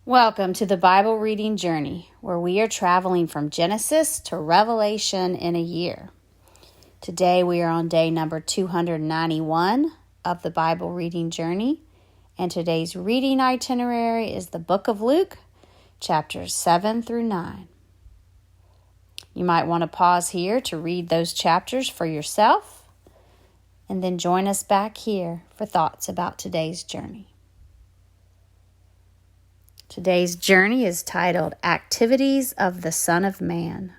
Welcome to the Bible Reading Journey, where we are traveling from Genesis to Revelation in a year. Today we are on day number 291 of the Bible Reading Journey, and today's reading itinerary is the book of Luke, chapters 7 through 9. You might want to pause here to read those chapters for yourself, and then join us back here for thoughts about today's journey. Today's journey is titled Activities of the Son of Man.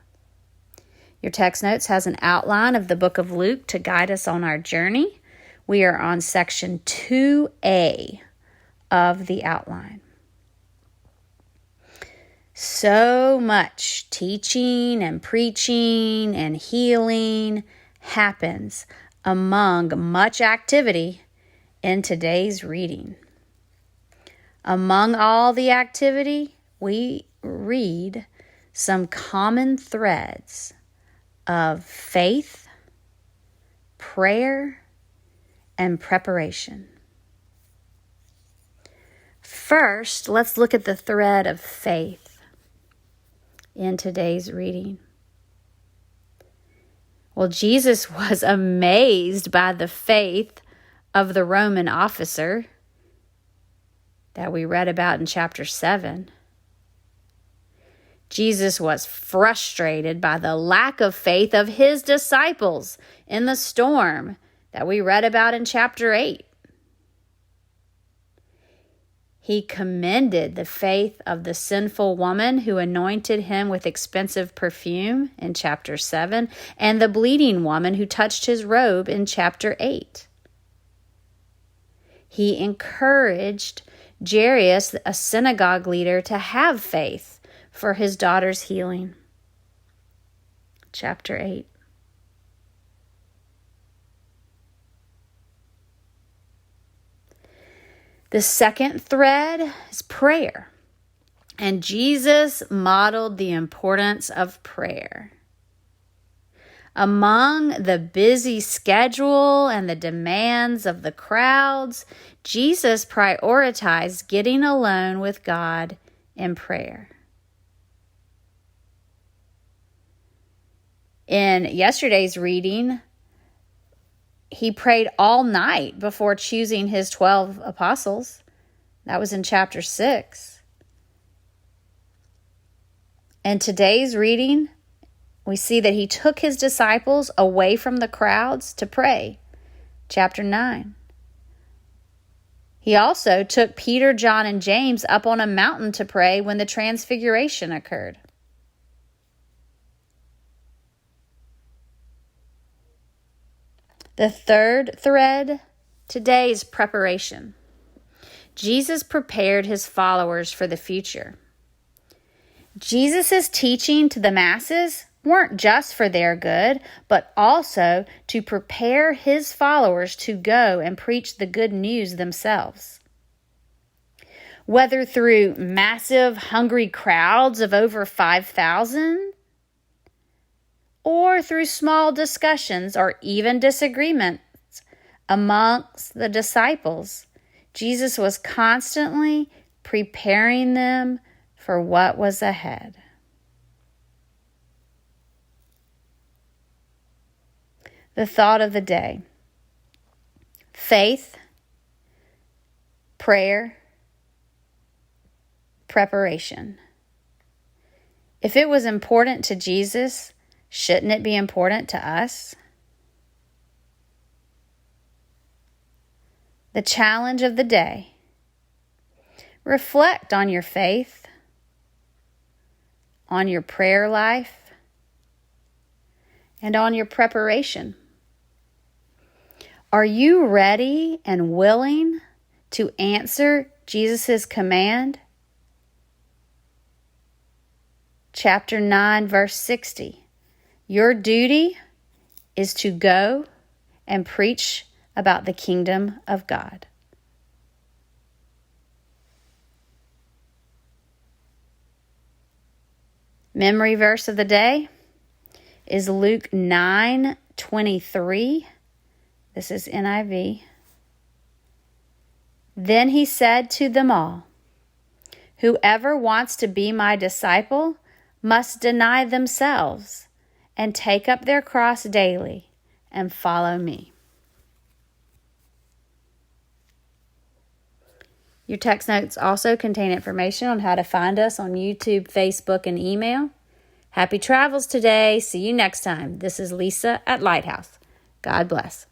Your text notes has an outline of the book of Luke to guide us on our journey. We are on section 2A of the outline. So much teaching and preaching and healing happens among much activity in today's reading. Among all the activity, we read some common threads of faith, prayer, and preparation. First, let's look at the thread of faith in today's reading. Well, Jesus was amazed by the faith of the Roman officer that we read about in chapter 7. Jesus was frustrated by the lack of faith of his disciples in the storm that we read about in chapter 8. He commended the faith of the sinful woman who anointed him with expensive perfume in chapter 7, and the bleeding woman who touched his robe in chapter 8. He encouraged Jairus, a synagogue leader, to have faith for his daughter's healing. Chapter 8. The second thread is prayer, and Jesus modeled the importance of prayer. Among the busy schedule and the demands of the crowds, Jesus prioritized getting alone with God in prayer. In yesterday's reading, he prayed all night before choosing his 12 apostles. That was in chapter 6. In today's reading, we see that he took his disciples away from the crowds to pray. Chapter 9. He also took Peter, John, and James up on a mountain to pray when the transfiguration occurred. The third thread today is preparation. Jesus prepared his followers for the future. Jesus' teaching to the masses weren't just for their good, but also to prepare his followers to go and preach the good news themselves. Whether through massive, hungry crowds of over 5,000, or through small discussions or even disagreements amongst the disciples, Jesus was constantly preparing them for what was ahead. The thought of the day: faith, prayer, preparation. If it was important to Jesus, shouldn't it be important to us? The challenge of the day: reflect on your faith, on your prayer life, and on your preparation. Are you ready and willing to answer Jesus' command? Chapter 9, verse 60. Your duty is to go and preach about the kingdom of God. Memory verse of the day is Luke 9:23. This is NIV. Then he said to them all, Whoever wants to be my disciple must deny themselves and take up their cross daily and follow me. Your text notes also contain information on how to find us on YouTube, Facebook, and email. Happy travels today. See you next time. This is Lisa at Lighthouse. God bless.